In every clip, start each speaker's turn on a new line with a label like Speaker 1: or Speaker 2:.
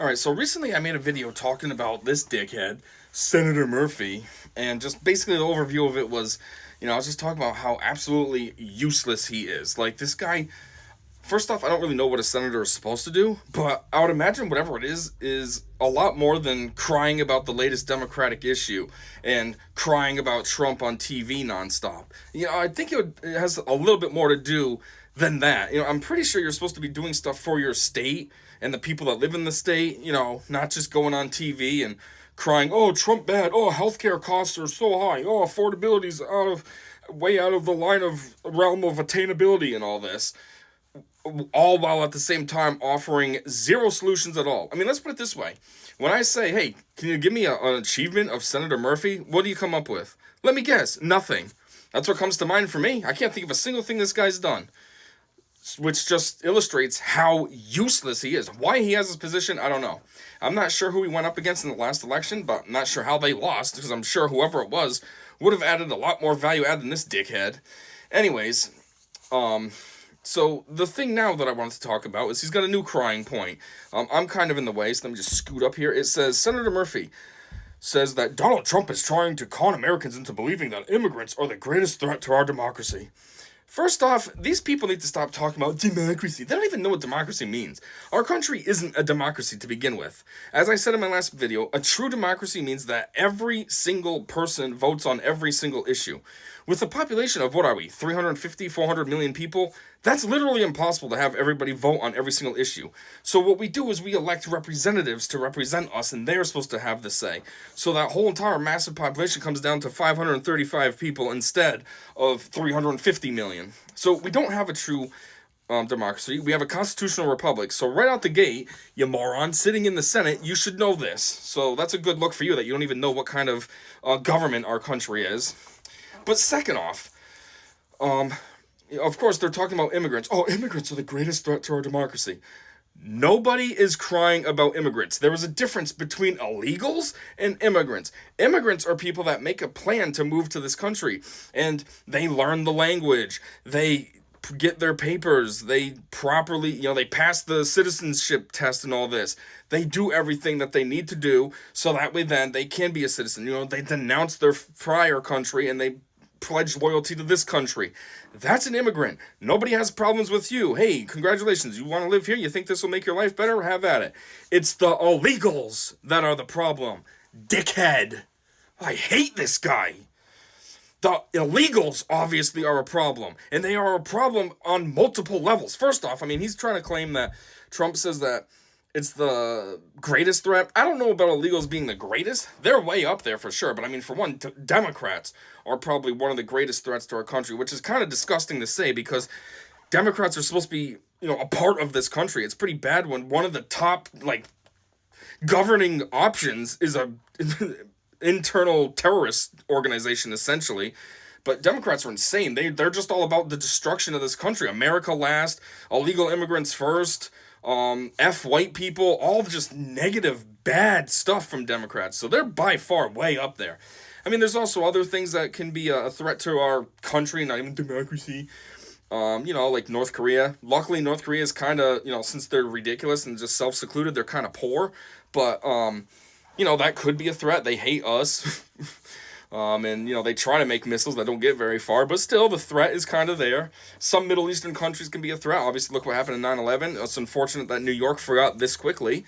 Speaker 1: Alright, so recently I made a video talking about this dickhead, Senator Murphy, and just basically the overview of it was, I was just talking about how absolutely useless he is. Like, this guy, first off, I don't really know what a senator is supposed to do, but I would imagine whatever it is a lot more than crying about the latest Democratic issue and crying about Trump on TV nonstop. I think it has a little bit more to do than that. I'm pretty sure you're supposed to be doing stuff for your state and the people that live in the state, not just going on TV and crying, oh, Trump bad, oh, healthcare costs are so high, oh, affordability's way out of the line of realm of attainability and all this, all while at the same time offering zero solutions at all. I mean, let's put it this way. When I say, hey, can you give me an achievement of Senator Murphy? What do you come up with? Let me guess, nothing. That's what comes to mind for me. I can't think of a single thing this guy's done, which just illustrates how useless he is. Why he has his position, I don't know. I'm not sure who he went up against in the last election, but I'm not sure how they lost, because I'm sure whoever it was would have added a lot more value add than this dickhead. Anyways, so the thing now that I wanted to talk about is he's got a new crying point. I'm kind of in the way, so let me just scoot up here. It says, Senator Murphy says that Donald Trump is trying to con Americans into believing that immigrants are the greatest threat to our democracy. First off, these people need to stop talking about democracy. They don't even know what democracy means. Our country isn't a democracy to begin with. As I said in my last video, a true democracy means that every single person votes on every single issue. With a population of, what are we, 350, 400 million people? That's literally impossible to have everybody vote on every single issue. So what we do is we elect representatives to represent us, and they're supposed to have the say. So that whole entire massive population comes down to 535 people instead of 350 million. So we don't have a true democracy. We have a constitutional republic. So right out the gate, you moron, sitting in the Senate, you should know this. So that's a good look for you that you don't even know what kind of government our country is. But second off, of course, they're talking about immigrants. Oh, immigrants are the greatest threat to our democracy. Nobody is crying about immigrants. There is a difference between illegals and immigrants. Immigrants are people that make a plan to move to this country, and they learn the language. They get their papers. They properly, they pass the citizenship test and all this. They do everything that they need to do, so that way then they can be a citizen. They denounce their prior country and they pledge loyalty to this country. That's an immigrant. Nobody has problems with you. Hey, congratulations. You want to live here? You think this will make your life better? Have at it. It's the illegals that are the problem. Dickhead. I hate this guy. The illegals obviously are a problem, and they are a problem on multiple levels. First off, I mean, he's trying to claim that Trump says that it's the greatest threat. I don't know about illegals being the greatest. They're way up there for sure. But I mean, for one, Democrats are probably one of the greatest threats to our country, which is kind of disgusting to say because Democrats are supposed to be, a part of this country. It's pretty bad when one of the top, governing options is a internal terrorist organization, essentially. But Democrats are insane. They're just all about the destruction of this country. America last, illegal immigrants first, F white people, all just negative, bad stuff from Democrats. So they're by far way up there. I mean, there's also other things that can be a threat to our country, not even democracy. Like North Korea. Luckily, North Korea is kind of, since they're ridiculous and just self-secluded, they're kind of poor. But, that could be a threat. They hate us. They try to make missiles that don't get very far, but still, the threat is kind of there. Some Middle Eastern countries can be a threat. Obviously, look what happened in 9/11. It's unfortunate that New York forgot this quickly.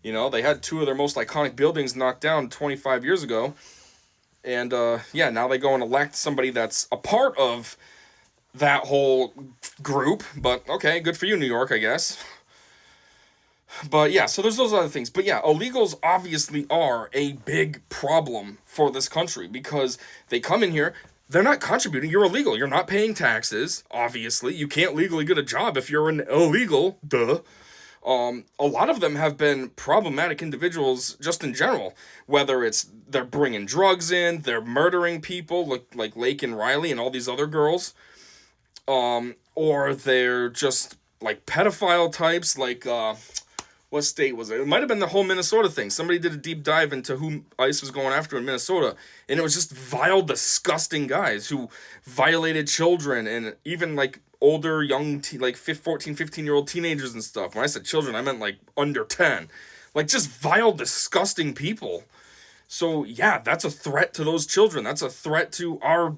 Speaker 1: They had two of their most iconic buildings knocked down 25 years ago. And, now they go and elect somebody that's a part of that whole group. But, okay, good for you, New York, I guess. But yeah, so there's those other things. But yeah, illegals obviously are a big problem for this country because they come in here, they're not contributing, you're illegal, you're not paying taxes, obviously. You can't legally get a job if you're an illegal, duh. A lot of them have been problematic individuals just in general, whether it's they're bringing drugs in, they're murdering people like Lake and Riley and all these other girls, or they're just like pedophile types like, what state was it? It might have been the whole Minnesota thing. Somebody did a deep dive into who ICE was going after in Minnesota, and it was just vile, disgusting guys who violated children and even older, young, 14, 15-year-old teenagers and stuff. When I said children, I meant under 10. Like, just vile, disgusting people. So yeah, that's a threat to those children. That's a threat to our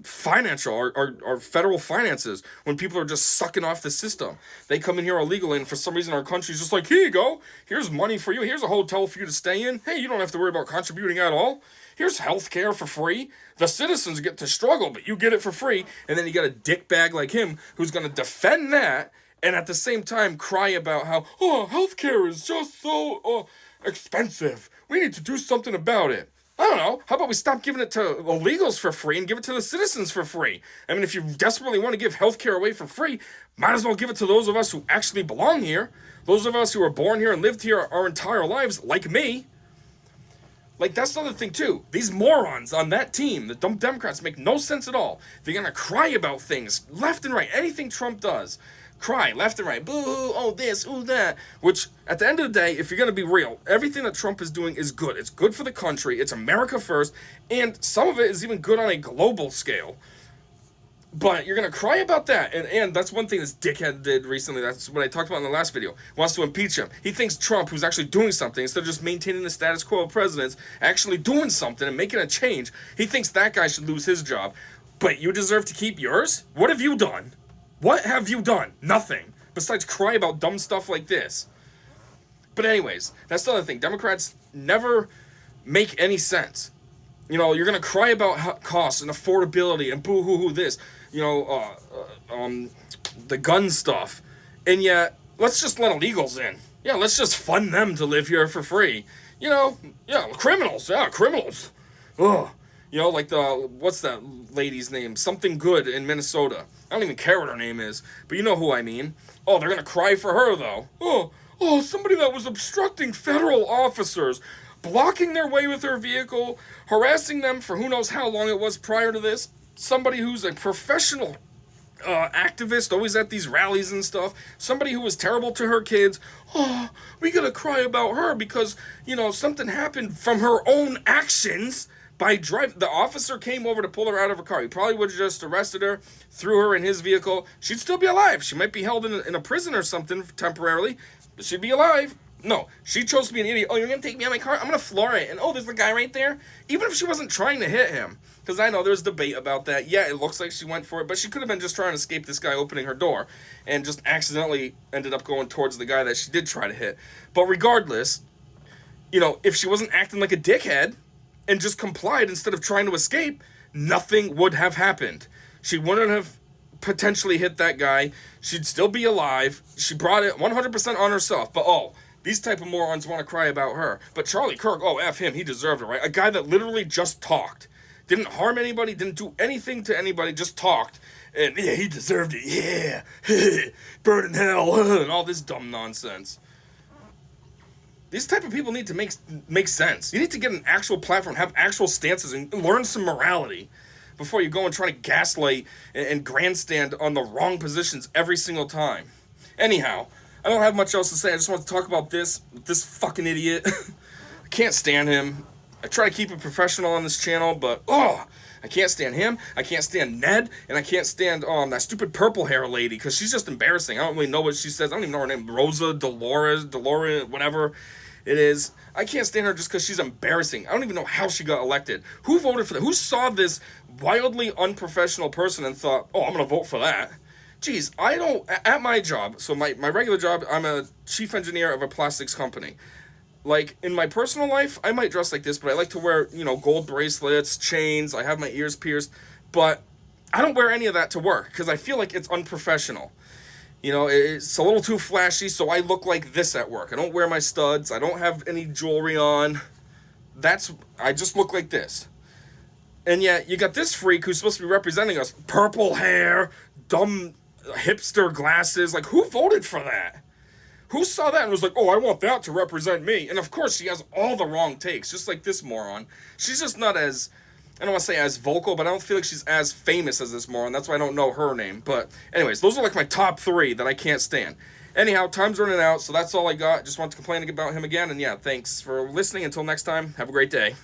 Speaker 1: financial, our federal finances, when people are just sucking off the system. They come in here illegally, and for some reason our country's just like, here you go, here's money for you, here's a hotel for you to stay in, hey, you don't have to worry about contributing at all, here's health care for free. The citizens get to struggle, but you get it for free. And then you got a dickbag like him who's going to defend that, and at the same time cry about how, oh, healthcare is just so expensive. We need to do something about it. I don't know. How about we stop giving it to illegals for free and give it to the citizens for free? I mean, if you desperately want to give healthcare away for free, might as well give it to those of us who actually belong here. Those of us who were born here and lived here our entire lives, like me. Like, that's the other thing, too. These morons on that team, the dumb Democrats, make no sense at all. They're going to cry about things left and right. Anything Trump does, cry left and right. Boo, oh this, oh that. Which, at the end of the day, if you're going to be real, everything that Trump is doing is good. It's good for the country. It's America first. And some of it is even good on a global scale. But you're going to cry about that. And that's one thing this dickhead did recently. That's what I talked about in the last video. He wants to impeach him. He thinks Trump, who's actually doing something, instead of just maintaining the status quo of presidents, actually doing something and making a change, he thinks that guy should lose his job. But you deserve to keep yours? What have you done? What have you done? Nothing. Besides cry about dumb stuff like this. But anyways, that's the other thing. Democrats never make any sense. You know, you're going to cry about costs and affordability and boo-hoo-hoo this. You know, the gun stuff. And yet, let's just let illegals in. Yeah, let's just fund them to live here for free. You know, yeah, criminals. Yeah, criminals. Ugh. You know, like what's that lady's name? Something Good in Minnesota. I don't even care what her name is, but you know who I mean. Oh, they're going to cry for her, though. Oh, somebody that was obstructing federal officers, blocking their way with her vehicle, harassing them for who knows how long it was prior to this. Somebody who's a professional activist, always at these rallies and stuff. Somebody who was terrible to her kids. Oh, we gotta cry about her because, you know, something happened from her own actions by driving. The officer came over to pull her out of her car. He probably would have just arrested her, threw her in his vehicle. She'd still be alive. She might be held in a prison or something temporarily, but she'd be alive. No, she chose to be an idiot. Oh, you're going to take me out of my car? I'm going to floor it. And oh, there's the guy right there. Even if she wasn't trying to hit him. Because I know there's debate about that. Yeah, it looks like she went for it. But she could have been just trying to escape this guy opening her door. And just accidentally ended up going towards the guy that she did try to hit. But regardless, you know, if she wasn't acting like a dickhead and just complied instead of trying to escape, nothing would have happened. She wouldn't have potentially hit that guy. She'd still be alive. She brought it 100% on herself. But oh, these type of morons want to cry about her. But Charlie Kirk, oh, F him, he deserved it, right? A guy that literally just talked. Didn't harm anybody, didn't do anything to anybody, just talked. And yeah, he deserved it, yeah. Burn in hell, and all this dumb nonsense. These type of people need to make sense. You need to get an actual platform, have actual stances, and learn some morality before you go and try to gaslight and grandstand on the wrong positions every single time. Anyhow, I don't have much else to say. I just want to talk about this fucking idiot. I can't stand him. I try to keep it professional on this channel, but I can't stand him. I can't stand Ned, and I can't stand that stupid purple hair lady because she's just embarrassing. I don't really know what she says. I don't even know her name. Rosa Dolores, whatever it is. I can't stand her just because she's embarrassing. I don't even know how she got elected. Who voted for that? Who saw this wildly unprofessional person and thought, oh, I'm going to vote for that? Geez, I don't, at my job, so my regular job, I'm a chief engineer of a plastics company. Like, in my personal life, I might dress like this, but I like to wear, you know, gold bracelets, chains, I have my ears pierced, but I don't wear any of that to work, because I feel like it's unprofessional. You know, it's a little too flashy, so I look like this at work. I don't wear my studs, I don't have any jewelry on. I just look like this. And yet, you got this freak who's supposed to be representing us, purple hair, dumb hipster glasses. Like, who voted for that? Who saw that and was like, oh, I want that to represent me? And of course, she has all the wrong takes, just like this moron. She's just not as, I don't want to say as vocal, but I don't feel like she's as famous as this moron. That's why I don't know her name. But anyways, those are like my top 3 that I can't stand. Anyhow, time's running out, so that's all I got. Just want to complain about him again. And yeah, thanks for listening. Until next time, have a great day.